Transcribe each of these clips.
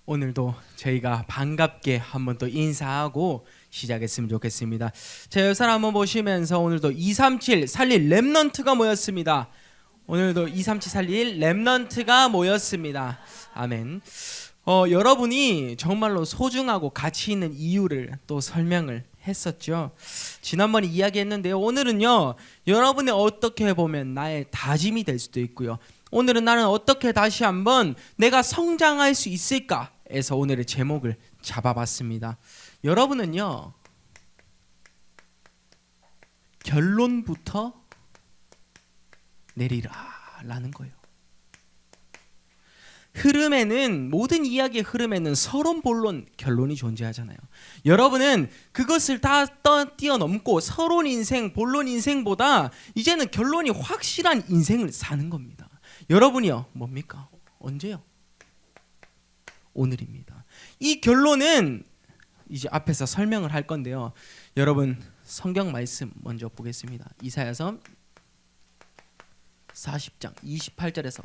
오늘도 저희가 반갑게 한번 또 인사하고 시작했으면 좋겠습니다. 자, 옆 사람 한번 보시면서 오늘도 237 살릴 렘넌트가 모였습니다. 오늘도 237 살릴 렘넌트가 모였습니다. 아멘. 여러분이 정말로 소중하고 가치 있는 이유를 또 설명을 했었죠. 지난번에 이야기했는데요. 오늘은요, 여러분이 어떻게 보면 나의 다짐이 될 수도 있고요. 오늘은 나는 어떻게 다시 한번 내가 성장할 수 있을까 에서 오늘의 제목을 잡아봤습니다. 여러분은요, 결론부터 내리라 라는 거예요. 흐름에는, 모든 이야기의 흐름에는 서론, 본론, 결론이 존재하잖아요. 여러분은 그것을 다 뛰어넘고 서론 인생, 본론 인생보다 이제는 결론이 확실한 인생을 사는 겁니다. 여러분이요, 뭡니까? 언제요? 오늘입니다. 이 결론은 이제 앞에서 설명을 할 건데요. 여러분, 성경 말씀 먼저 보겠습니다. 이사야서 40장 28절에서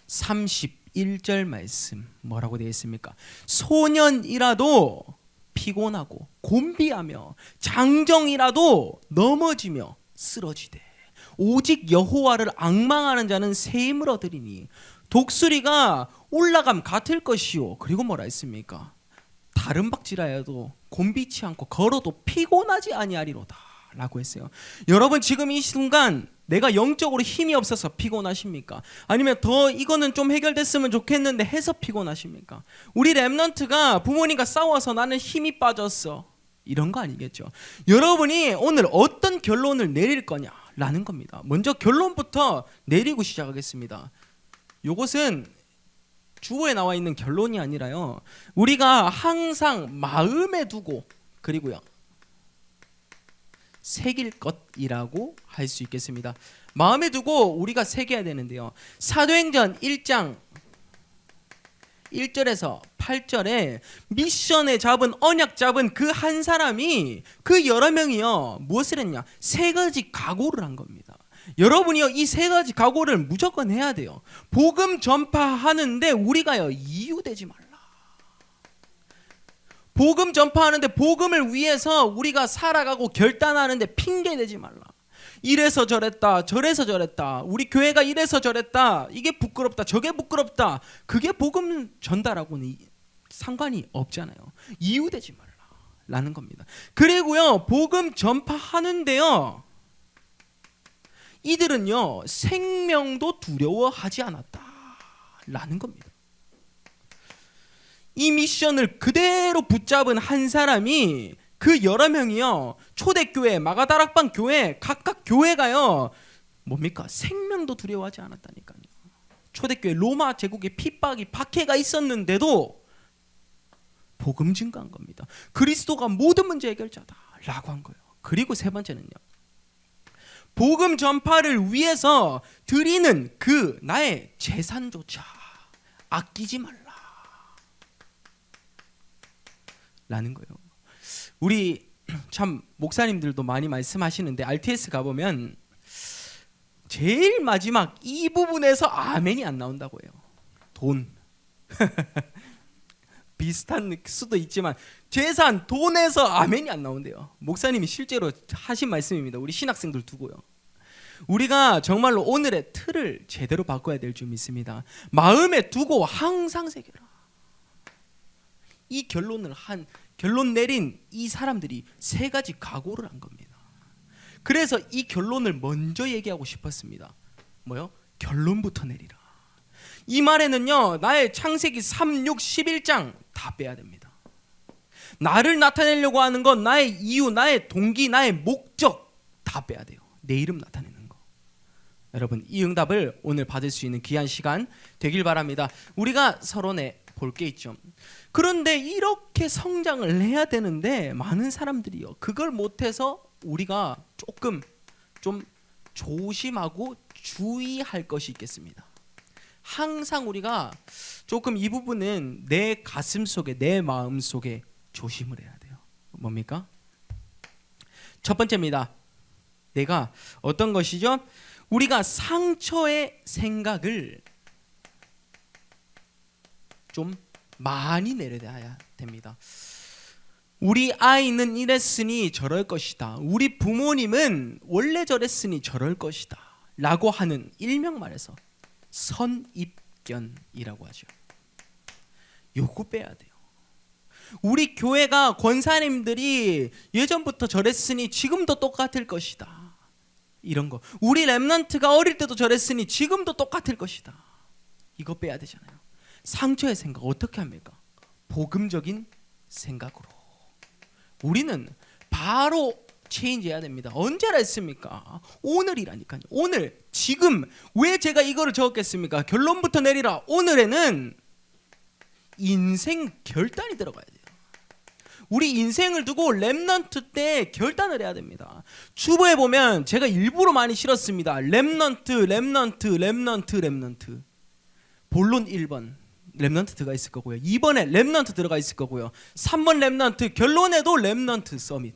31절 말씀 뭐라고 되어 있습니까? 소년이라도 피곤하고 곤비하며 장정이라도 넘어지며 쓰러지되 오직 여호와를 앙망하는 자는 새 힘을 얻으리니 독수리가 올라감 같을 것이요. 그리고 뭐라 했습니까? 다른 박질하여도 곤비치 않고 걸어도 피곤하지 아니하리로다 라고 했어요. 여러분, 지금 이 순간 내가 영적으로 힘이 없어서 피곤하십니까? 아니면 더 이거는 좀 해결됐으면 좋겠는데 해서 피곤하십니까? 우리 렘넌트가 부모님과 싸워서 나는 힘이 빠졌어, 이런 거 아니겠죠? 여러분이 오늘 어떤 결론을 내릴 거냐라는 겁니다. 먼저 결론부터 내리고 시작하겠습니다. 이것은 주어에 나와 있는 결론이 아니라요, 우리가 항상 마음에 두고 그리고요 새길 것이라고 할 수 있겠습니다. 마음에 두고 우리가 새겨야 되는데요, 사도행전 1장 1절에서 8절에 미션에 잡은, 언약 잡은 그 한 사람이, 그 여러 명이요 무엇을 했냐? 세 가지 각오를 한 겁니다. 여러분이요, 이 세 가지 각오를 무조건 해야 돼요. 복음 전파하는데 우리가요 이유되지 말라. 복음 전파하는데, 복음을 위해서 우리가 살아가고 결단하는데 핑계대지 말라. 이래서 저랬다, 저래서 저랬다, 우리 교회가 이래서 저랬다, 이게 부끄럽다, 저게 부끄럽다, 그게 복음 전달하고는 상관이 없잖아요. 이유되지 말라 라는 겁니다. 그리고요, 복음 전파하는데요, 이들은요 생명도 두려워하지 않았다 라는 겁니다. 이 미션을 그대로 붙잡은 한 사람이, 그 여러 명이요 초대교회, 마가다락방 교회, 각각 교회가요 뭡니까? 생명도 두려워하지 않았다니까요. 초대교회 로마 제국의 핍박이, 박해가 있었는데도 복음 증거한 겁니다. 그리스도가 모든 문제 해결자다 라고 한 거예요. 그리고 세 번째는요, 복음 전파를 위해서 드리는 그 나의 재산조차 아끼지 말라 라는 거예요. 우리 참 목사님들도 많이 말씀하시는데 RTS 가보면 제일 마지막 이 부분에서 아멘이 안 나온다고 해요. 돈. 비슷한 수도 있지만 재산, 돈에서 아멘이 안 나온대요. 목사님이 실제로 하신 말씀입니다. 우리 신학생들 두고요. 우리가 정말로 오늘의 틀을 제대로 바꿔야 될 줄 믿습니다. 마음에 두고 항상 새겨라. 이 결론 내린 이 사람들이 세 가지 각오를 한 겁니다. 그래서 이 결론을 먼저 얘기하고 싶었습니다. 뭐요? 결론부터 내리라. 이 말에는요, 나의 창세기 3, 6, 11장 다 빼야 됩니다. 나를 나타내려고 하는 건, 나의 이유, 나의 동기, 나의 목적 다 빼야 돼요. 내 이름 나타내는 거. 여러분, 이 응답을 오늘 받을 수 있는 귀한 시간 되길 바랍니다. 우리가 서론에 볼 게 있죠. 그런데 이렇게 성장을 해야 되는데 많은 사람들이요 그걸 못해서 우리가 조금 좀 조심하고 주의할 것이 있겠습니다. 항상 우리가 조금 이 부분은 내 가슴 속에, 내 마음 속에 조심을 해야 돼요. 뭡니까? 첫 번째입니다. 내가 어떤 것이죠? 우리가 상처의 생각을 좀 많이 내려야 됩니다. 우리 아이는 이랬으니 저럴 것이다. 우리 부모님은 원래 저랬으니 저럴 것이다. 라고 하는 일명 말해서 선입견이라고 하죠. 요거 빼야 돼요. 우리 교회가 권사님들이 예전부터 저랬으니 지금도 똑같을 것이다. 이런 거. 우리 렘넌트가 어릴 때도 저랬으니 지금도 똑같을 것이다. 이거 빼야 되잖아요. 상처의 생각 어떻게 합니까? 복음적인 생각으로. 우리는 바로 체인지해야 됩니다. 언제라 했습니까? 오늘이라니까요. 오늘, 지금. 왜 제가 이거를 적었겠습니까? 결론부터 내리라. 오늘에는 인생 결단이 들어가야 돼요. 우리 인생을 두고 렘넌트 때 결단을 해야 됩니다. 주보에 보면 제가 일부러 많이 실었습니다. 렘넌트. 본론 1번 렘넌트 들어가 있을 거고요. 2번에 렘넌트 들어가 있을 거고요. 3번 렘넌트, 결론에도 렘넌트 서밋.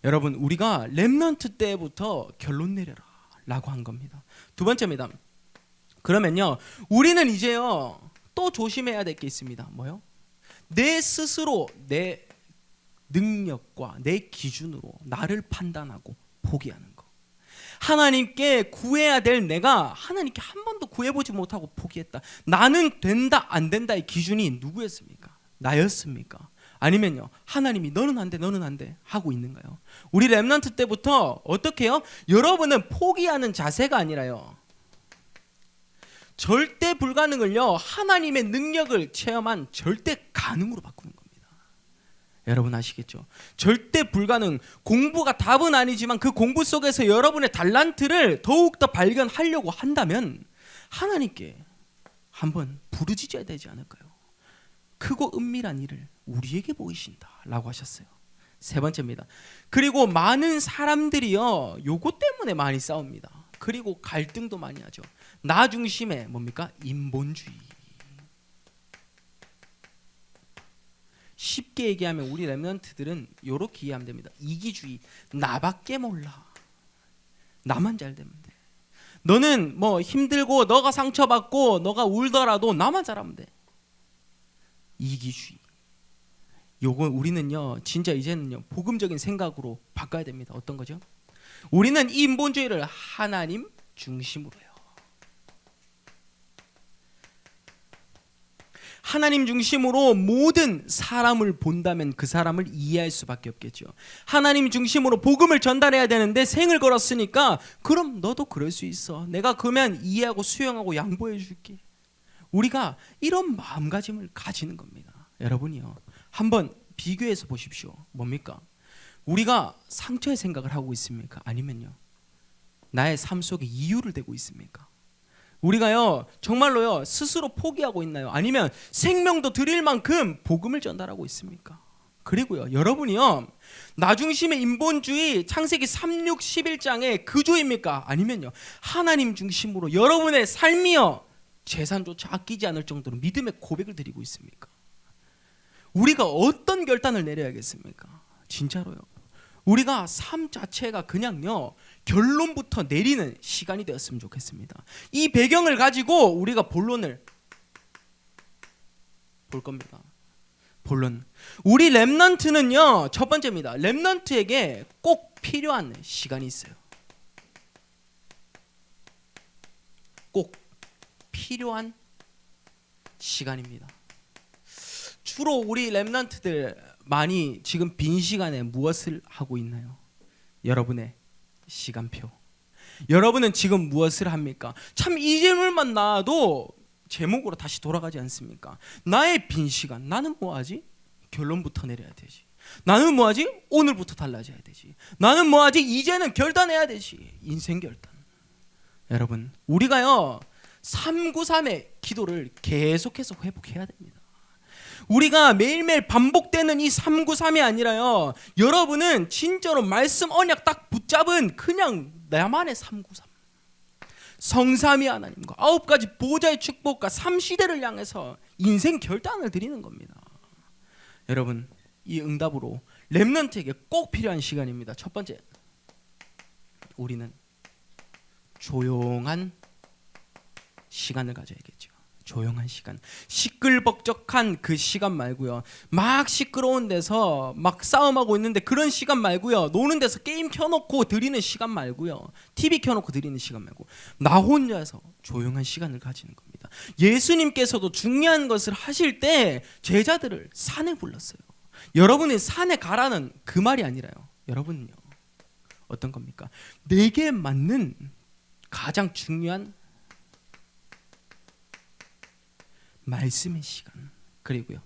여러분, 우리가 렘넌트 때부터 결론 내려라 라고 한 겁니다. 두 번째입니다. 그러면요, 우리는 이제요 또 조심해야 될 게 있습니다. 뭐요? 내 스스로 내 능력과 내 기준으로 나를 판단하고 포기하는 거. 하나님께 구해야 될 내가 하나님께 한 번도 구해보지 못하고 포기했다. 나는 된다 안 된다의 기준이 누구였습니까? 나였습니까? 아니면요, 하나님이 너는 안 돼, 너는 안 돼 하고 있는가요? 우리 렘넌트 때부터 어떻게 해요? 여러분은 포기하는 자세가 아니라요, 절대 불가능을요 하나님의 능력을 체험한 절대 가능으로 바꾸는 겁니다. 여러분 아시겠죠? 절대 불가능, 공부가 답은 아니지만 그 공부 속에서 여러분의 달란트를 더욱더 발견하려고 한다면 하나님께 한번 부르짖어야 되지 않을까요? 크고 은밀한 일을 우리에게 보이신다 라고 하셨어요. 세 번째입니다. 그리고 많은 사람들이요 요거 때문에 많이 싸웁니다. 그리고 갈등도 많이 하죠. 나 중심의 뭡니까? 인본주의. 쉽게 얘기하면 우리 렘넌트들은 요렇게 이해하면 됩니다. 이기주의. 나밖에 몰라. 나만 잘 되면 돼. 너는 뭐 힘들고 너가 상처받고 너가 울더라도 나만 잘하면 돼. 이기주의. 요거 우리는요 진짜 이제는요 복음적인 생각으로 바꿔야 됩니다. 어떤 거죠? 우리는 이 인본주의를 하나님 중심으로 해요. 하나님 중심으로 모든 사람을 본다면 그 사람을 이해할 수밖에 없겠죠. 하나님 중심으로 복음을 전달해야 되는데 생을 걸었으니까 그럼 너도 그럴 수 있어. 내가 그러면 이해하고 수용하고 양보해 줄게. 우리가 이런 마음가짐을 가지는 겁니다. 여러분이요 한번 비교해서 보십시오. 뭡니까? 우리가 상처의 생각을 하고 있습니까? 아니면요 나의 삶 속에 이유를 대고 있습니까? 우리가요 정말로요 스스로 포기하고 있나요? 아니면 생명도 드릴 만큼 복음을 전달하고 있습니까? 그리고요 여러분이요 나 중심의 인본주의 창세기 3, 6, 11장의 그조입니까? 아니면요 하나님 중심으로 여러분의 삶이요 재산조차 아끼지 않을 정도로 믿음의 고백을 드리고 있습니까? 우리가 어떤 결단을 내려야겠습니까? 진짜로요 우리가 삶 자체가 그냥요 결론부터 내리는 시간이 되었으면 좋겠습니다. 이 배경을 가지고 우리가 본론을 볼 겁니다. 본론. 우리 렘넌트는요 첫 번째입니다. 렘넌트에게 꼭 필요한 시간이 있어요. 꼭 필요한 시간입니다. 주로 우리 렘넌트들 많이 지금 빈 시간에 무엇을 하고 있나요? 여러분의 시간표. 여러분은 지금 무엇을 합니까? 참 이 질문만 나와도 제목으로 다시 돌아가지 않습니까? 나의 빈 시간. 나는 뭐하지? 결론부터 내려야 되지. 나는 뭐하지? 오늘부터 달라져야 되지. 나는 뭐하지? 이제는 결단해야 되지. 인생 결단. 여러분 우리가요 393의 기도를 계속해서 회복해야 됩니다. 우리가 매일매일 반복되는 이 393이 아니라요 여러분은 진짜로 말씀 언약 딱 붙잡은 그냥 나만의 393 성삼위 하나님과 9가지 보좌의 축복과 3시대를 향해서 인생 결단을 드리는 겁니다. 여러분 이 응답으로 렘넌트에게 꼭 필요한 시간입니다. 첫 번째, 우리는 조용한 시간을 가져야겠죠. 조용한 시간, 시끌벅적한 그 시간 말고요. 막 시끄러운 데서 막 싸움하고 있는데 그런 시간 말고요. 노는 데서 게임 켜놓고 드리는 시간 말고요. TV 켜놓고 드리는 시간 말고 나 혼자서 조용한 시간을 가지는 겁니다. 예수님께서도 중요한 것을 하실 때 제자들을 산에 불렀어요. 여러분이 산에 가라는 그 말이 아니라요. 여러분은요, 어떤 겁니까? 내게 맞는 가장 중요한 말씀의 시간, 그리고요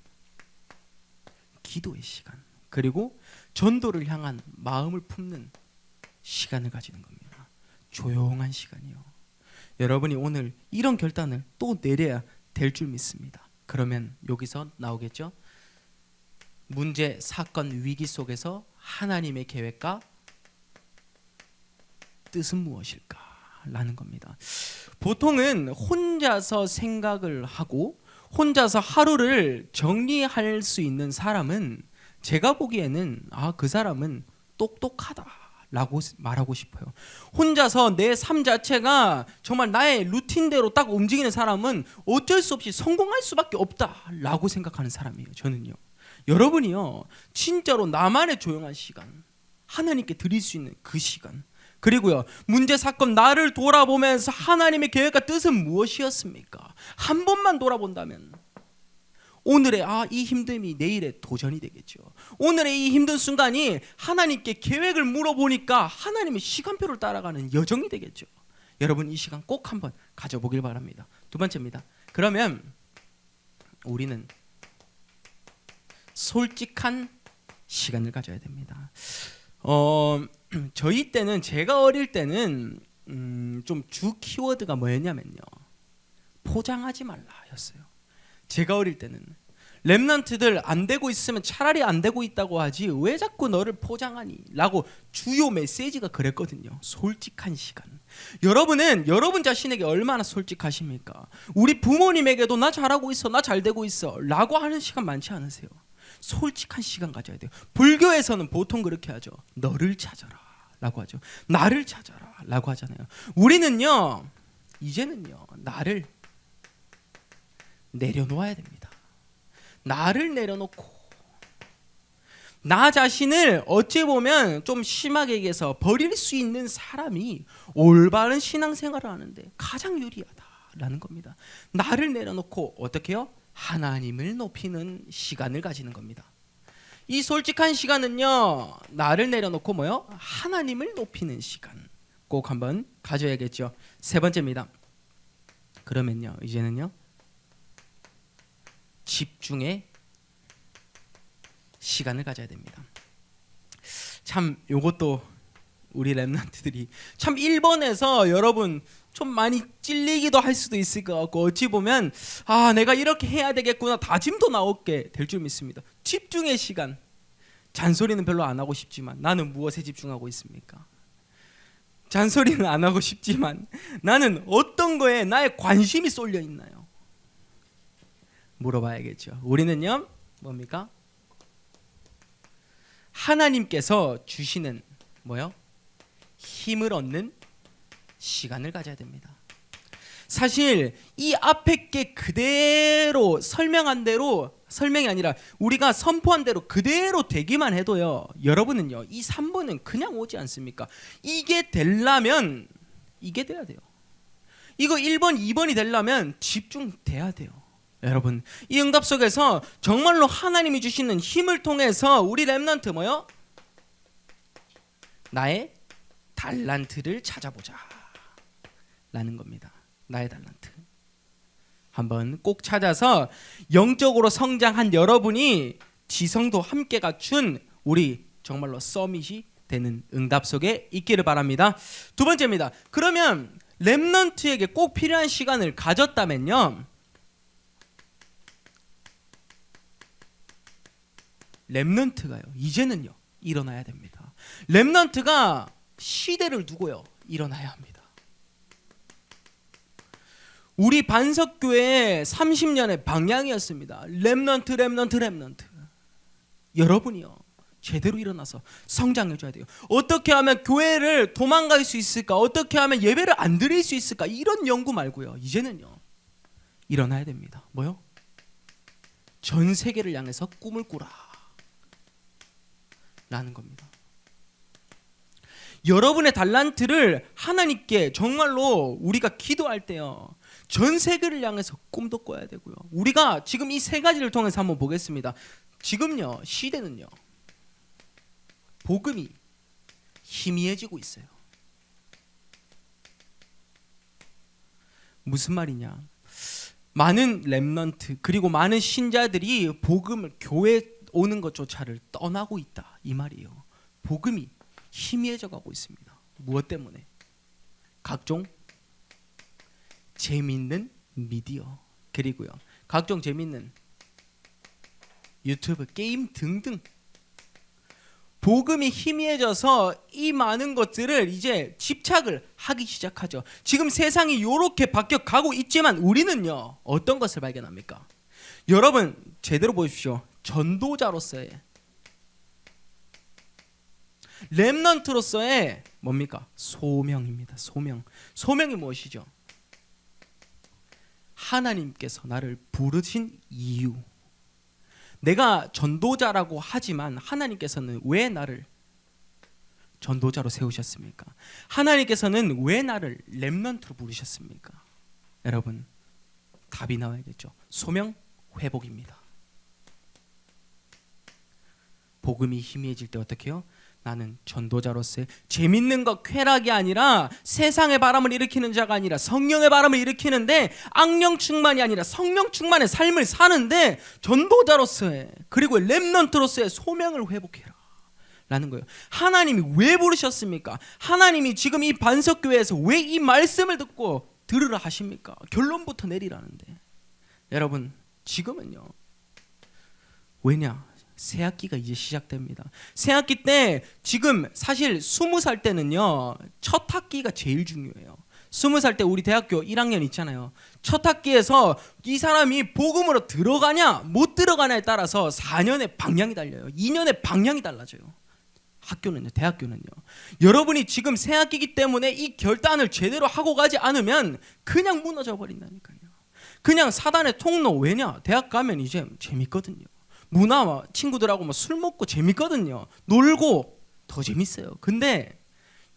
기도의 시간, 그리고 전도를 향한 마음을 품는 시간을 가지는 겁니다. 조용한 시간이요. 여러분이 오늘 이런 결단을 또 내려야 될 줄 믿습니다. 그러면 여기서 나오겠죠? 문제, 사건, 위기 속에서 하나님의 계획과 뜻은 무엇일까? 라는 겁니다. 보통은 혼자서 생각을 하고 혼자서 하루를 정리할 수 있는 사람은 제가 보기에는 그 사람은 똑똑하다라고 말하고 싶어요. 혼자서 내 삶 자체가 정말 나의 루틴대로 딱 움직이는 사람은 어쩔 수 없이 성공할 수밖에 없다라고 생각하는 사람이에요. 저는요. 여러분이요, 진짜로 나만의 조용한 시간, 하나님께 드릴 수 있는 그 시간, 그리고요 문제, 사건, 나를 돌아보면서 하나님의 계획과 뜻은 무엇이었습니까? 한 번만 돌아본다면 오늘의 이 힘듦이 내일의 도전이 되겠죠. 오늘의 이 힘든 순간이 하나님께 계획을 물어보니까 하나님의 시간표를 따라가는 여정이 되겠죠. 여러분, 이 시간 꼭 한번 가져보길 바랍니다. 두 번째입니다. 그러면 우리는 솔직한 시간을 가져야 됩니다. 저희 때는, 제가 어릴 때는 좀 주 키워드가 뭐였냐면요, 포장하지 말라였어요. 제가 어릴 때는 렘넌트들 안 되고 있으면 차라리 안 되고 있다고 하지 왜 자꾸 너를 포장하니? 라고 주요 메시지가 그랬거든요. 솔직한 시간. 여러분은 여러분 자신에게 얼마나 솔직하십니까? 우리 부모님에게도 나 잘하고 있어, 나 잘 되고 있어 라고 하는 시간 많지 않으세요? 솔직한 시간 가져야 돼요. 불교에서는 보통 그렇게 하죠. 너를 찾아라 라고 하죠. 나를 찾아라 라고 하잖아요. 우리는요, 이제는요, 나를 내려놓아야 됩니다. 나를 내려놓고 나 자신을 어찌 보면 좀 심하게 얘기해서 버릴 수 있는 사람이 올바른 신앙생활을 하는데 가장 유리하다라는 겁니다. 나를 내려놓고 어떻게 해요? 하나님을 높이는 시간을 가지는 겁니다. 이 솔직한 시간은요, 나를 내려놓고 뭐요? 하나님을 높이는 시간 꼭 한번 가져야겠죠. 세 번째입니다. 그러면요, 이제는요, 집중의 시간을 가져야 됩니다. 참 요것도 우리 렘넌트들이 참 1번에서 여러분 좀 많이 찔리기도 할 수도 있을 것 같고, 어찌 보면 내가 이렇게 해야 되겠구나 다짐도 나오게 될 줄 믿습니다. 집중의 시간. 잔소리는 별로 안 하고 싶지만 나는 무엇에 집중하고 있습니까? 잔소리는 안 하고 싶지만 나는 어떤 거에 나의 관심이 쏠려 있나요? 물어봐야겠죠. 우리는요, 뭡니까? 하나님께서 주시는 뭐요? 힘을 얻는 시간을 가져야 됩니다. 사실 이 앞에 게 그대로 설명한 대로, 설명이 아니라 우리가 선포한 대로 그대로 되기만 해도요, 여러분은요, 이 3번은 그냥 오지 않습니까? 이게 되려면 이게 돼야 돼요. 이거 1번, 2번이 되려면 집중돼야 돼요. 여러분, 이 응답 속에서 정말로 하나님이 주시는 힘을 통해서 우리 렘넌트 뭐요? 나의 달란트를 찾아보자 라는 겁니다. 나의 달란트 한번 꼭 찾아서 영적으로 성장한 여러분이 지성도 함께 갖춘 우리 정말로 서밋이 되는 응답 속에 있기를 바랍니다. 두 번째입니다. 그러면 렘넌트에게 꼭 필요한 시간을 가졌다면요, 렘넌트가요, 이제는요, 일어나야 됩니다. 렘넌트가 시대를 두고요, 일어나야 합니다. 우리 반석교회의 30년의 방향이었습니다. 렘넌트. 여러분이요, 제대로 일어나서 성장해줘야 돼요. 어떻게 하면 교회를 도망갈 수 있을까? 어떻게 하면 예배를 안 드릴 수 있을까? 이런 연구 말고요, 이제는요, 일어나야 됩니다. 뭐요? 전 세계를 향해서 꿈을 꾸라 라는 겁니다. 여러분의 달란트를 하나님께 정말로 우리가 기도할 때요, 전 세계를 향해서 꿈도 꿔야 되고요. 우리가 지금 이 세 가지를 통해서 한번 보겠습니다. 지금요, 시대는요, 복음이 희미해지고 있어요. 무슨 말이냐? 많은 렘넌트 그리고 많은 신자들이 복음을, 교회 오는 것조차를 떠나고 있다, 이 말이에요. 복음이 희미해져 가고 있습니다. 무엇 때문에? 각종 재미있는 미디어, 그리고요 각종 재미있는 유튜브, 게임 등등, 복음이 희미해져서 이 많은 것들을 이제 집착을 하기 시작하죠. 지금 세상이 이렇게 바뀌어 가고 있지만 우리는요, 어떤 것을 발견합니까? 여러분 제대로 보십시오. 전도자로서의, 렘넌트로서의 뭡니까? 소명입니다. 소명. 소명이 무엇이죠? 하나님께서 나를 부르신 이유. 내가 전도자라고 하지만 하나님께서는 왜 나를 전도자로 세우셨습니까? 하나님께서는 왜 나를 렘넌트로 부르셨습니까? 여러분, 답이 나와야겠죠. 소명 회복입니다. 복음이 희미해질 때 어떻게 해요? 나는 전도자로서의 재밌는 것, 쾌락이 아니라 세상의 바람을 일으키는 자가 아니라 성령의 바람을 일으키는데, 악령 충만이 아니라 성령 충만의 삶을 사는데, 전도자로서의 그리고 렘넌트로서의 소명을 회복해라 라는 거예요. 하나님이 왜 부르셨습니까? 하나님이 지금 이 반석교회에서 왜 이 말씀을 듣고 들으라 하십니까? 결론부터 내리라는데. 여러분, 지금은요, 왜냐? 새학기가 이제 시작됩니다. 새학기 때 지금 사실 20살 때는요, 첫 학기가 제일 중요해요. 20살 때 우리 대학교 1학년 있잖아요. 첫 학기에서 이 사람이 복음으로 들어가냐 못 들어가냐에 따라서 4년의 방향이 달려요. 2년의 방향이 달라져요. 학교는요, 대학교는요. 여러분이 지금 새학기이기 때문에 이 결단을 제대로 하고 가지 않으면 그냥 무너져 버린다니까요. 그냥 사단의 통로. 왜냐? 대학 가면 이제 재밌거든요. 문화, 친구들하고 술 먹고 재밌거든요. 놀고 더 재밌어요. 근데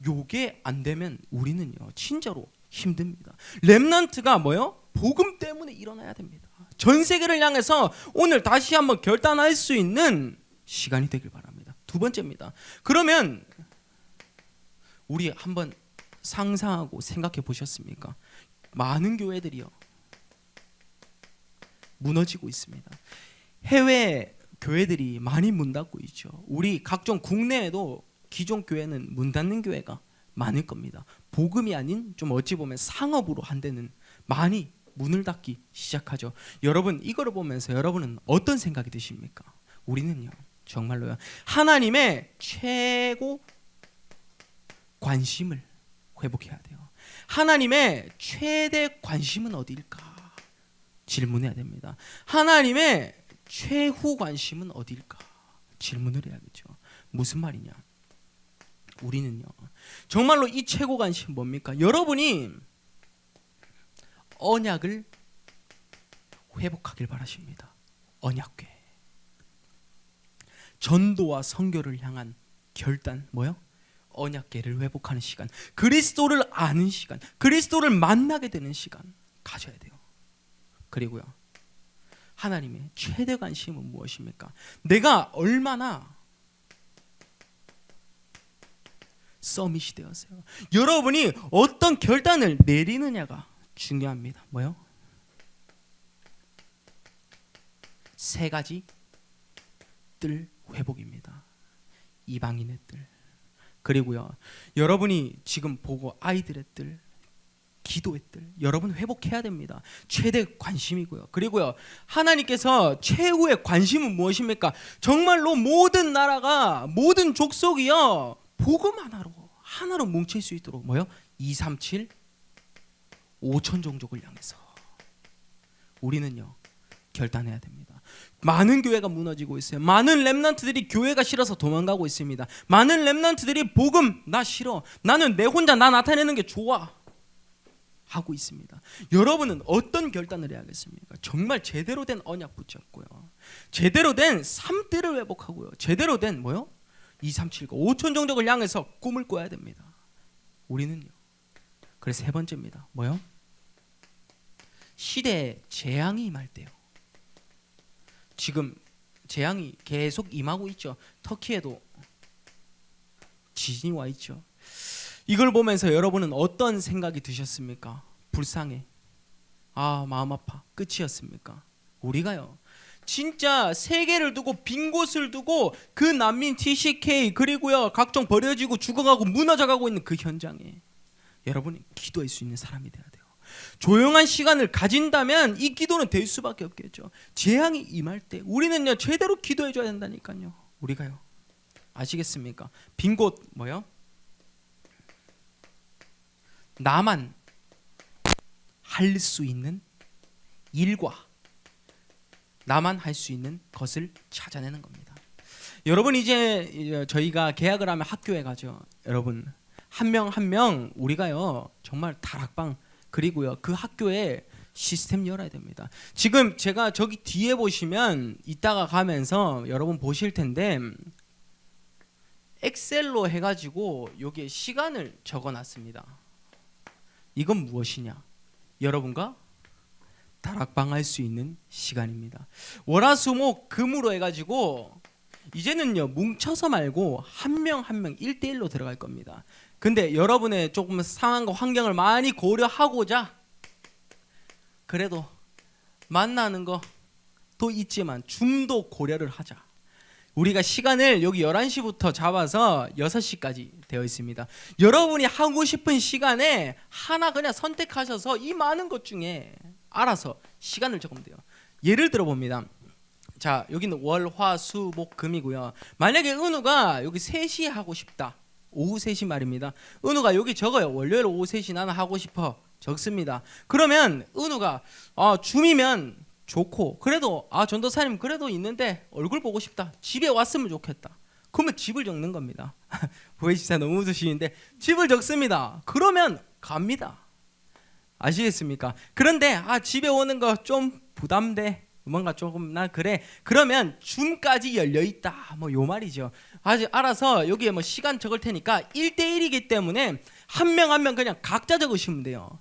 요게 안 되면 우리는요, 진짜로 힘듭니다. 렘넌트가 뭐요? 복음 때문에 일어나야 됩니다. 전 세계를 향해서 오늘 다시 한번 결단할 수 있는 시간이 되길 바랍니다. 두 번째입니다. 그러면 우리 한번 상상하고 생각해 보셨습니까? 많은 교회들이요, 무너지고 있습니다. 해외 교회들이 많이 문 닫고 있죠. 우리 각종 국내에도 기존 교회는 문 닫는 교회가 많을 겁니다. 복음이 아닌 좀 어찌 보면 상업으로 한 데는 많이 문을 닫기 시작하죠. 여러분, 이거를 보면서 여러분은 어떤 생각이 드십니까? 우리는요, 정말로요, 하나님의 최고 관심을 회복해야 돼요. 하나님의 최대 관심은 어디일까? 질문해야 됩니다. 하나님의 최후 관심은 어디일까? 질문을 해야겠죠. 무슨 말이냐? 우리는요, 정말로 이 최고 관심은 뭡니까? 여러분이 언약을 회복하길 바라십니다. 언약궤. 전도와 선교를 향한 결단, 뭐요? 언약궤를 회복하는 시간, 그리스도를 아는 시간, 그리스도를 만나게 되는 시간 가져야 돼요. 그리고요, 하나님의 최대 관심은 무엇입니까? 내가 얼마나 서밋이 되었어요. 여러분이 어떤 결단을 내리느냐가 중요합니다. 뭐요? 세 가지 뜰 회복입니다. 이방인의 뜰, 그리고요, 여러분이 지금 보고 아이들의 뜰, 기도의 뜰, 여러분 회복해야 됩니다. 최대 관심이고요. 그리고요, 하나님께서 최후의 관심은 무엇입니까? 정말로 모든 나라가, 모든 족속이요, 복음 하나로 뭉칠 수 있도록 뭐요? 237 5천 종족을 향해서 우리는요, 결단해야 됩니다. 많은 교회가 무너지고 있어요. 많은 렘넌트들이 교회가 싫어서 도망가고 있습니다. 많은 렘넌트들이 복음 나 싫어, 나는 내 혼자 나 나타내는 게 좋아 하고 있습니다. 여러분은 어떤 결단을 해야겠습니까? 정말 제대로 된 언약 붙잡고요. 제대로 된 삶들을 회복하고요. 제대로 된 뭐요? 2379 5천 종족을 향해서 꿈을 꿔야 됩니다. 우리는요. 그래서 세 번째입니다. 뭐요? 시대에 재앙이 임할 때요. 지금 재앙이 계속 임하고 있죠. 터키에도 지진이 와 있죠. 이걸 보면서 여러분은 어떤 생각이 드셨습니까? 불쌍해. 아, 마음 아파. 끝이었습니까? 우리가요. 진짜 세계를 두고 빈 곳을 두고 그 난민 TCK 그리고요 각종 버려지고 죽어가고 무너져가고 있는 그 현장에 여러분이 기도할 수 있는 사람이 돼야 돼요. 조용한 시간을 가진다면 이 기도는 될 수밖에 없겠죠. 재앙이 임할 때 우리는요 제대로 기도해줘야 된다니까요. 우리가요. 아시겠습니까? 빈 곳 뭐요? 나만 할 수 있는 일과 나만 할 수 있는 것을 찾아내는 겁니다. 여러분 이제 저희가 계약을 하면 학교에 가죠. 여러분 한 명 한 명 우리가요 정말 다락방 그리고요 그 학교에 시스템 열어야 됩니다. 지금 제가 저기 뒤에 보시면 이따가 가면서 여러분 보실 텐데 엑셀로 해가지고 여기에 시간을 적어놨습니다. 이건 무엇이냐? 여러분과 다락방 할 수 있는 시간입니다. 월화수목 금으로 해가지고 이제는요 뭉쳐서 말고 한 명 한 명 1대1로 들어갈 겁니다. 근데 여러분의 조금 상황과 환경을 많이 고려하고자 그래도 만나는 것도 있지만 줌도 고려를 하자. 우리가 시간을 여기 11시부터 잡아서 6시까지 되어 있습니다. 여러분이 하고 싶은 시간에 하나 그냥 선택하셔서 이 많은 것 중에 알아서 시간을 적으면 돼요. 예를 들어 봅니다. 자, 여기는 월, 화, 수, 목, 금이고요. 만약에 은우가 여기 3시 하고 싶다. 오후 3시 말입니다. 은우가 여기 적어요. 월요일 오후 3시 나는 하고 싶어. 적습니다. 그러면 은우가 줌이면 좋고 그래도 전도사님 그래도 있는데 얼굴 보고 싶다. 집에 왔으면 좋겠다. 그러면 집을 적는 겁니다. 보혜지사 너무 웃으시는데 집을 적습니다. 그러면 갑니다. 아시겠습니까? 그런데 집에 오는 거 좀 부담돼. 뭔가 조금 나 그래. 그러면 줌까지 열려 있다. 뭐 요 말이죠. 아직 알아서 여기에 뭐 시간 적을 테니까 1대1이기 때문에 한 명 한 명 그냥 각자 적으시면 돼요.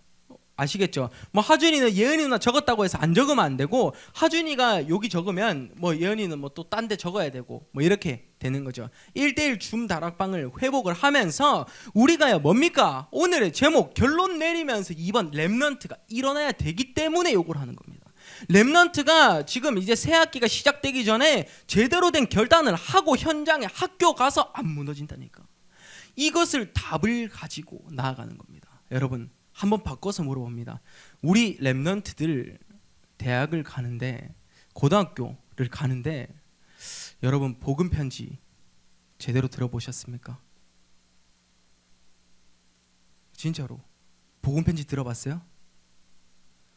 아시겠죠? 뭐 하준이는 예은이 누나 적었다고 해서 안 적으면 안 되고 하준이가 여기 적으면 뭐 예은이는 뭐 또 딴 데 적어야 되고 뭐 이렇게 되는 거죠. 1대1 줌 다락방을 회복을 하면서 우리가요 뭡니까? 오늘의 제목 결론 내리면서 이번 렘넌트가 일어나야 되기 때문에 요걸 하는 겁니다. 렘넌트가 지금 이제 새 학기가 시작되기 전에 제대로 된 결단을 하고 현장에 학교 가서 안 무너진다니까. 이것을 답을 가지고 나아가는 겁니다. 여러분 한번 바꿔서 물어봅니다. 우리 렘넌트들 대학을 가는데 고등학교를 가는데 여러분 복음 편지 제대로 들어보셨습니까? 진짜로 복음 편지 들어봤어요?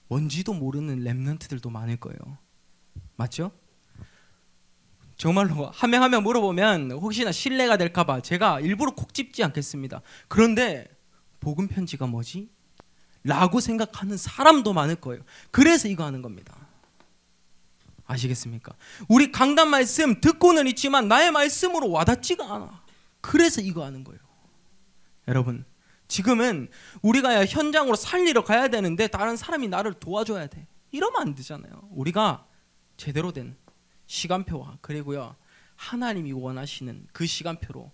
뭔지도 모르는 렘넌트들도 많을 거예요. 맞죠? 정말로 한 명 한 명 물어보면 혹시나 신뢰가 될까 봐 제가 일부러 콕 집지 않겠습니다. 그런데 복음 편지가 뭐지? 라고 생각하는 사람도 많을 거예요. 그래서 이거 하는 겁니다. 아시겠습니까? 우리 강단 말씀 듣고는 있지만 나의 말씀으로 와닿지가 않아. 그래서 이거 하는 거예요. 여러분 지금은 우리가 현장으로 살리러 가야 되는데 다른 사람이 나를 도와줘야 돼. 이러면 안 되잖아요. 우리가 제대로 된 시간표와 그리고요 하나님이 원하시는 그 시간표로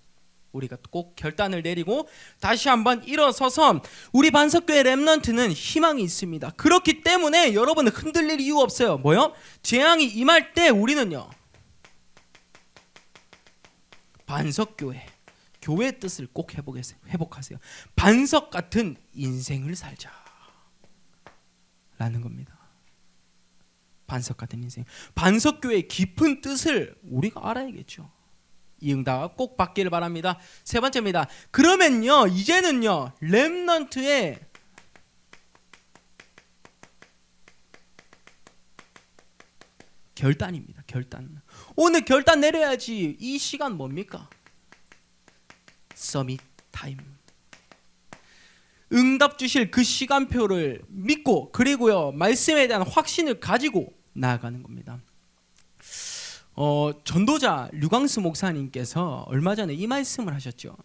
우리가 꼭 결단을 내리고 다시 한번 일어서서 우리 반석교회 렘넌트는 희망이 있습니다. 그렇기 때문에 여러분은 흔들릴 이유 없어요. 뭐요? 재앙이 임할 때 우리는요 반석교회 교회의 뜻을 꼭 회복하세요. 반석 같은 인생을 살자 라는 겁니다. 반석 같은 인생, 반석교회의 깊은 뜻을 우리가 알아야겠죠. 이 응답 꼭 받기를 바랍니다. 세 번째입니다. 그러면요 이제는요 렘넌트의 결단입니다. 결단. 오늘 결단 내려야지. 이 시간 뭡니까? 서밋 타임. 응답 주실 그 시간표를 믿고 그리고요 말씀에 대한 확신을 가지고 나아가는 겁니다. 전도자 류광수 목사님께서 얼마 전에 이 말씀을 하셨죠.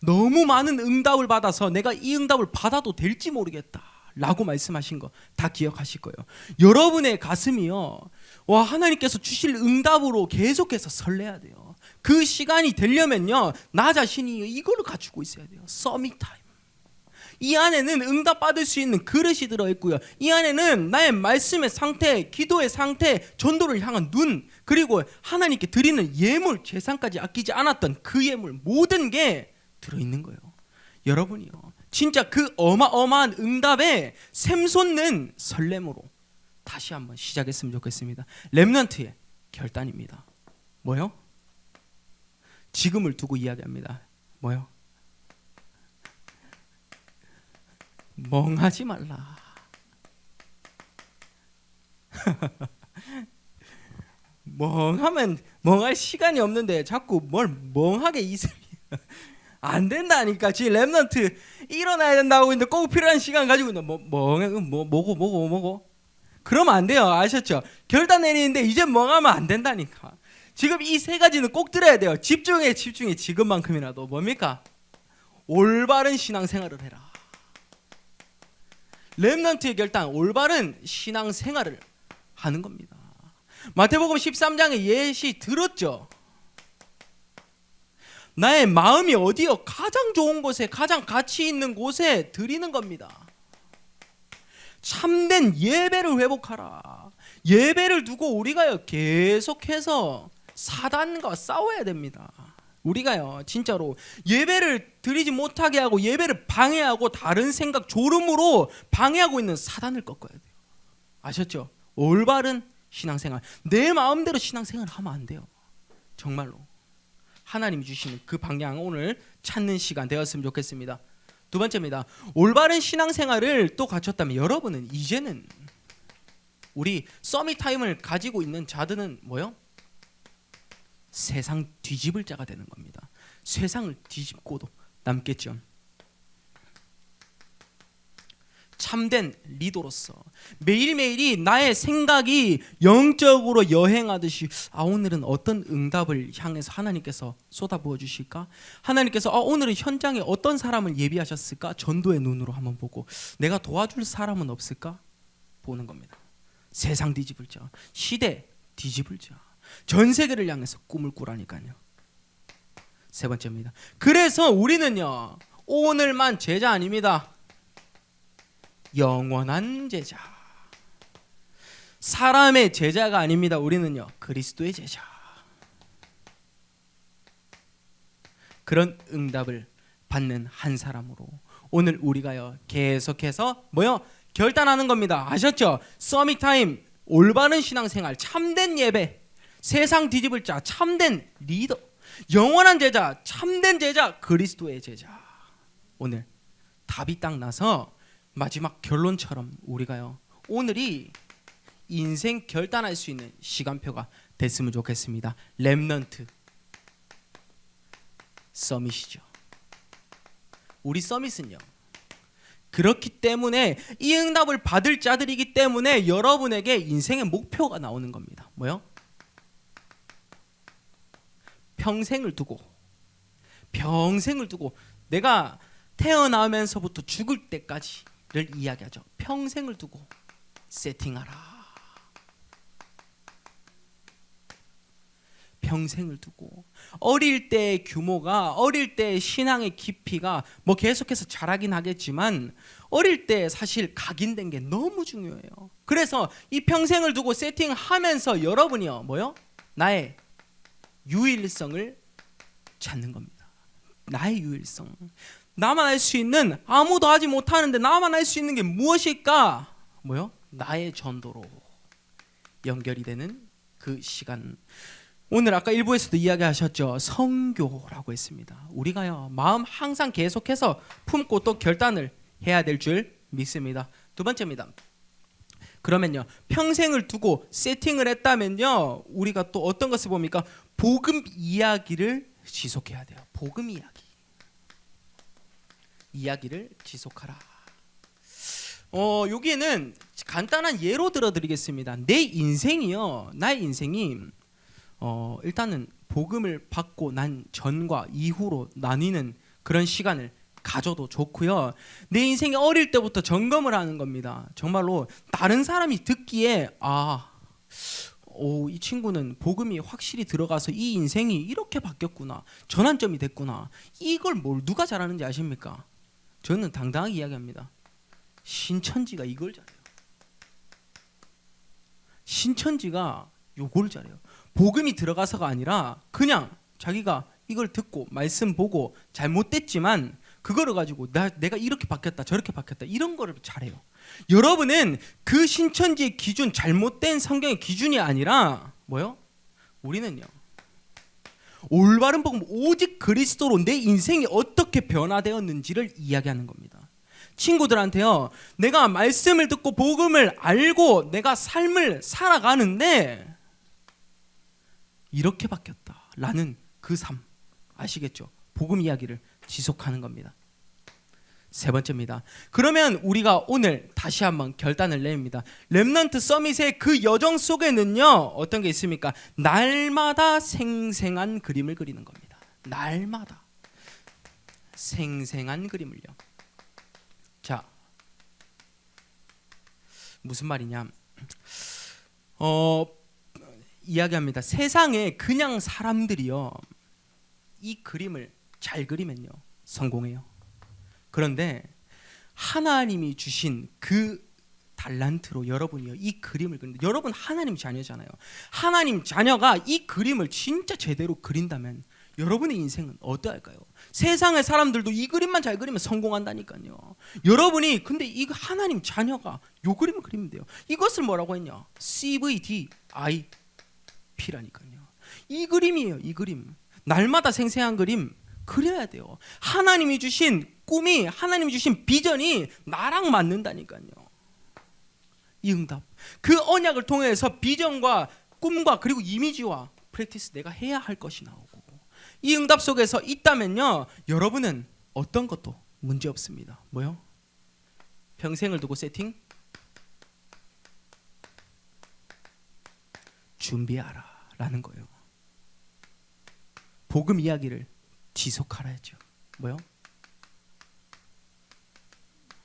너무 많은 응답을 받아서 내가 이 응답을 받아도 될지 모르겠다 라고 말씀하신 거 다 기억하실 거예요. 여러분의 가슴이요, 와, 하나님께서 주실 응답으로 계속해서 설레야 돼요. 그 시간이 되려면요 나 자신이 이거를 갖추고 있어야 돼요. 서밋 타임. 이 안에는 응답 받을 수 있는 그릇이 들어있고요, 이 안에는 나의 말씀의 상태, 기도의 상태, 전도를 향한 눈, 그리고 하나님께 드리는 예물, 제사까지 아끼지 않았던 그 예물, 모든 게 들어있는 거예요. 여러분이요 진짜 그 어마어마한 응답에 샘솟는 설렘으로 다시 한번 시작했으면 좋겠습니다. 렘넌트의 결단입니다. 뭐요? 지금을 두고 이야기합니다. 뭐요? 멍하지 말라. 멍하면 멍할 시간이 없는데 자꾸 뭘 멍하게 있으면 안 된다니까. 지금 렘넌트 일어나야 된다고 있는데 꼭 필요한 시간 가지고 있는 뭐고 그러면 안 돼요. 아셨죠? 결단 내리는데 이제 멍하면 안 된다니까. 지금 이 세 가지는 꼭 들어야 돼요. 집중해. 지금만큼이라도. 뭡니까? 올바른 신앙생활을 해라. 렘넌트의 결단, 올바른 신앙생활을 하는 겁니다. 마태복음 13장의 예시 들었죠? 나의 마음이 어디요? 가장 좋은 곳에, 가장 가치 있는 곳에 드리는 겁니다. 참된 예배를 회복하라. 예배를 두고 우리가요 계속해서 사단과 싸워야 됩니다. 우리가요 진짜로 예배를 드리지 못하게 하고 예배를 방해하고 다른 생각, 졸음으로 방해하고 있는 사단을 꺾어야 돼요. 아셨죠? 올바른 신앙생활, 내 마음대로 신앙생활을 하면 안 돼요. 정말로 하나님이 주시는 그 방향 오늘 찾는 시간 되었으면 좋겠습니다. 두 번째입니다. 올바른 신앙생활을 또 갖췄다면 여러분은 이제는 우리 서밋 타임을 가지고 있는 자들은 뭐요? 세상 뒤집을 자가 되는 겁니다. 세상을 뒤집고도 남겠죠. 참된 리더로서 매일매일이 나의 생각이 영적으로 여행하듯이 오늘은 어떤 응답을 향해서 하나님께서 쏟아부어 주실까? 하나님께서 오늘은 현장에 어떤 사람을 예비하셨을까? 전도의 눈으로 한번 보고 내가 도와줄 사람은 없을까? 보는 겁니다. 세상 뒤집을 자, 시대 뒤집을 자, 전 세계를 향해서 꿈을 꾸라니까요. 세 번째입니다. 그래서 우리는요 오늘만 제자 아닙니다. 영원한 제자. 사람의 제자가 아닙니다. 우리는요 그리스도의 제자. 그런 응답을 받는 한 사람으로 오늘 우리가요 계속해서 뭐요? 결단하는 겁니다. 아셨죠? 서밋 타임, 올바른 신앙생활, 참된 예배, 세상 뒤집을 자, 참된 리더, 영원한 제자, 참된 제자, 그리스도의 제자. 오늘 답이 딱 나서 마지막 결론처럼 우리가요 오늘이 인생 결단할 수 있는 시간표가 됐으면 좋겠습니다. 렘넌트 서밋이죠. 우리 서밋은요 그렇기 때문에 이 응답을 받을 자들이기 때문에 여러분에게 인생의 목표가 나오는 겁니다. 뭐요? 평생을 두고 내가 태어나면서부터 죽을 때까지를 이야기하죠. 평생을 두고 세팅하라. 평생을 두고 어릴 때의 규모가, 어릴 때의 신앙의 깊이가 뭐 계속해서 자라긴 하겠지만 어릴 때 사실 각인된 게 너무 중요해요. 그래서 이 평생을 두고 세팅하면서 여러분이요 뭐요? 나의 유일성을 찾는 겁니다. 나의 유일성. 나만 알 수 있는, 아무도 하지 못하는데 나만 알 수 있는 게 무엇일까? 뭐요? 나의 전도로 연결이 되는 그 시간. 오늘 아까 일부에서도 이야기하셨죠. 선교라고 했습니다. 우리가요 마음 항상 계속해서 품고 또 결단을 해야 될 줄 믿습니다. 두 번째입니다. 그러면요 평생을 두고 세팅을 했다면요 우리가 또 어떤 것을 봅니까? 복음 이야기를 지속해야 돼요. 복음 이야기. 이야기를 지속하라. 여기에는 간단한 예로 들어드리겠습니다. 내 인생이요, 나의 인생이 일단은 복음을 받고 난 전과 이후로 나뉘는 그런 시간을 가져도 좋고요. 내 인생이 어릴 때부터 점검을 하는 겁니다. 정말로 다른 사람이 듣기에 이 친구는 복음이 확실히 들어가서 이 인생이 이렇게 바뀌었구나, 전환점이 됐구나. 이걸 누가 잘하는지 아십니까? 저는 당당하게 이야기합니다. 신천지가 이걸 잘해요. 신천지가 요걸 잘해요. 복음이 들어가서가 아니라 그냥 자기가 이걸 듣고 말씀 보고 잘못됐지만 그거를 가지고 내가 이렇게 바뀌었다 저렇게 바뀌었다 이런 거를 잘해요. 여러분은 그 신천지의 기준, 잘못된 성경의 기준이 아니라 뭐요? 우리는요, 올바른 복음, 오직 그리스도로 내 인생이 어떻게 변화되었는지를 이야기하는 겁니다. 친구들한테요, 내가 말씀을 듣고 복음을 알고 내가 삶을 살아가는데 이렇게 바뀌었다라는 그 삶, 아시겠죠? 복음 이야기를 지속하는 겁니다. 세 번째입니다. 그러면 우리가 오늘 다시 한번 결단을 냅니다. 렘넌트 서밋의 그 여정 속에는요, 어떤 게 있습니까? 날마다 생생한 그림을 그리는 겁니다. 날마다 생생한 그림을요. 자, 무슨 말이냐? 이야기합니다. 세상에 그냥 사람들이요, 이 그림을 잘 그리면요 성공해요. 그런데 하나님이 주신 그 달란트로 여러분이요 이 그림을 그리는데, 여러분 하나님 자녀잖아요. 하나님 자녀가 이 그림을 진짜 제대로 그린다면 여러분의 인생은 어떠할까요? 세상의 사람들도 이 그림만 잘 그리면 성공한다니까요. 여러분이 근데 이 하나님 자녀가 요 그림을 그리면 돼요. 이것을 뭐라고 했냐? CVDIP라니까요. 이 그림이에요. 이 그림. 날마다 생생한 그림 그려야 돼요. 하나님이 주신 꿈이, 하나님이 주신 비전이 나랑 맞는다니까요. 이 응답, 그 언약을 통해서 비전과 꿈과 그리고 이미지와 프랙티스 내가 해야 할 것이 나오고, 이 응답 속에서 있다면요 여러분은 어떤 것도 문제 없습니다. 뭐요? 평생을 두고 세팅? 준비하라 라는 거예요. 복음 이야기를 지속하라죠. 뭐요?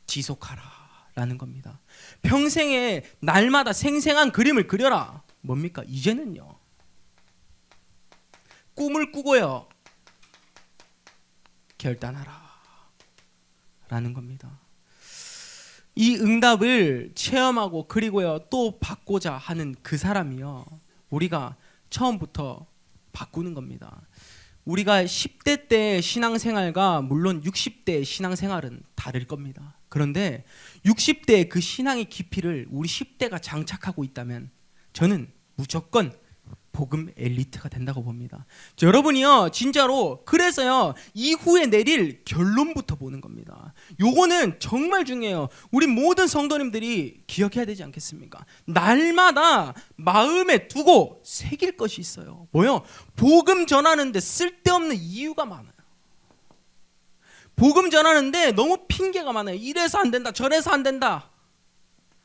지속하라 라는 겁니다. 평생에 날마다 생생한 그림을 그려라. 뭡니까? 이제는요 꿈을 꾸고요 결단하라 라는 겁니다. 이 응답을 체험하고 그리고요 또 받고자 하는 그 사람이요, 우리가 처음부터 바꾸는 겁니다. 우리가 10대 때 신앙생활과 물론 60대 신앙생활은 다를 겁니다. 그런데 60대의 그 신앙의 깊이를 우리 10대가 장착하고 있다면 저는 무조건 복음 엘리트가 된다고 봅니다. 여러분이요 진짜로 그래서요 이후에 내릴 결론부터 보는 겁니다. 요거는 정말 중요해요. 우리 모든 성도님들이 기억해야 되지 않겠습니까? 날마다 마음에 두고 새길 것이 있어요. 뭐요? 복음 전하는데 쓸데없는 이유가 많아요. 복음 전하는데 너무 핑계가 많아요. 이래서 안 된다 저래서 안 된다.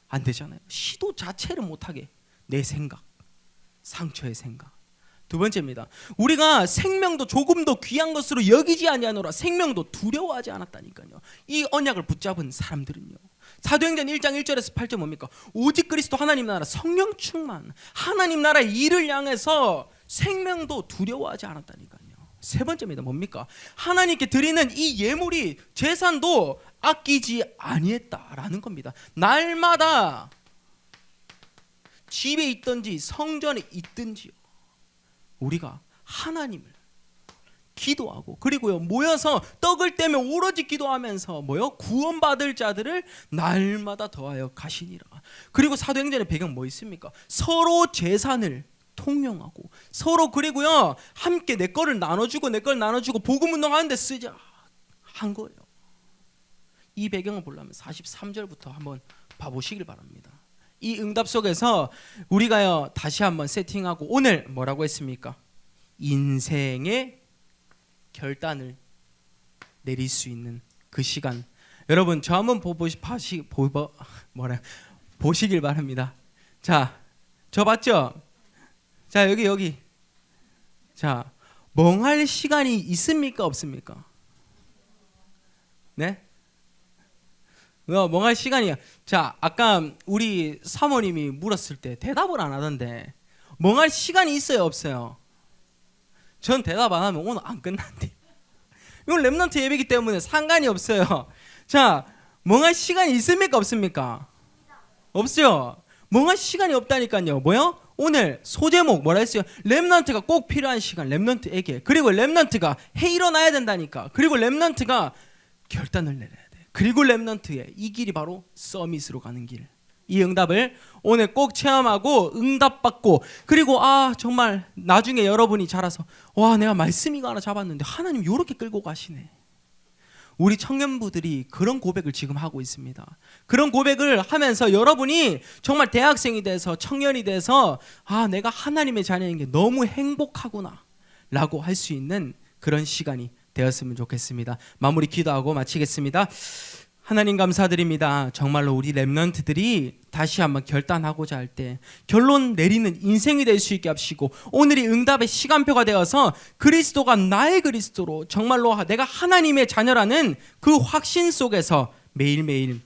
안 되잖아요. 시도 자체를 못하게 내 생각, 상처의 생각. 두 번째입니다. 우리가 생명도 조금 더 귀한 것으로 여기지 아니하노라. 생명도 두려워하지 않았다니까요. 이 언약을 붙잡은 사람들은요. 사도행전 1장 1절에서 8절 뭡니까? 오직 그리스도 하나님 나라 성령 충만, 하나님 나라의 일을 향해서 생명도 두려워하지 않았다니까요. 세 번째입니다. 뭡니까? 하나님께 드리는 이 예물이 제산도 아끼지 아니했다라는 겁니다. 날마다 집에 있든지 성전에 있든지요 우리가 하나님을 기도하고 그리고요 모여서 떡을 떼며 오로지 기도하면서 뭐요? 구원받을 자들을 날마다 더하여 가시니라. 그리고 사도행전의 배경 뭐 있습니까? 서로 재산을 통용하고 서로 그리고요 함께 내 거를 나눠주고 내 걸 나눠주고 복음 운동하는데 쓰자 한 거예요. 이 배경을 보려면 43절부터 한번 봐보시길 바랍니다. 이 응답 속에서 우리가요 다시 한번 세팅하고 오늘 뭐라고 했습니까? 인생의 결단을 내릴 수 있는 그 시간. 여러분 저 한번 보시길 바랍니다. 자, 저 봤죠? 자, 여기. 자, 멍할 시간이 있습니까 없습니까? 네? 멍할 시간이야. 자, 아까 우리 사모님이 물었을 때 대답을 안 하던데 멍할 시간이 있어요 없어요? 전 대답 안 하면 오늘 안 끝난대. 이건 렘넌트 예배이기 때문에 상관이 없어요. 자, 멍할 시간이 있습니까 없습니까? 없어요. 멍할 시간이 없다니까요. 뭐요? 오늘 소제목 뭐라 했어요? 렘넌트가 꼭 필요한 시간, 렘넌트에게. 그리고 렘넌트가 해 일어나야 된다니까. 그리고 렘넌트가 결단을 내려야 돼. 그리고 렘넌트의 이 길이 바로 서밋으로 가는 길. 이 응답을 오늘 꼭 체험하고 응답받고, 그리고 정말 나중에 여러분이 자라서 와, 내가 말씀 이거 하나 잡았는데 하나님 요렇게 끌고 가시네. 우리 청년부들이 그런 고백을 지금 하고 있습니다. 그런 고백을 하면서 여러분이 정말 대학생이 돼서 청년이 돼서 내가 하나님의 자녀인 게 너무 행복하구나 라고 할 수 있는 그런 시간이 되었으면 좋겠습니다. 마무리 기도하고 마치겠습니다. 하나님 감사드립니다. 정말로 우리 렘넌트들이 다시 한번 결단하고자 할 때 결론 내리는 인생이 될 수 있게 하시고, 오늘이 응답의 시간표가 되어서 그리스도가 나의 그리스도로 정말로 내가 하나님의 자녀라는 그 확신 속에서 매일매일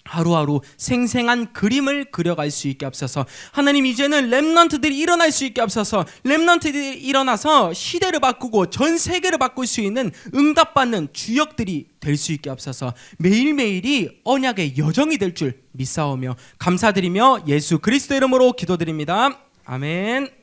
하루하루 생생한 그림을 그려갈 수 있게 앞서서, 하나님 이제는 렘넌트들이 일어날 수 있게 앞서서 렘넌트들이 일어나서 시대를 바꾸고 전 세계를 바꿀 수 있는 응답받는 주역들이 될 수 있게 앞서서 매일매일이 언약의 여정이 될 줄 믿사오며 감사드리며 예수 그리스도 이름으로 기도드립니다. 아멘.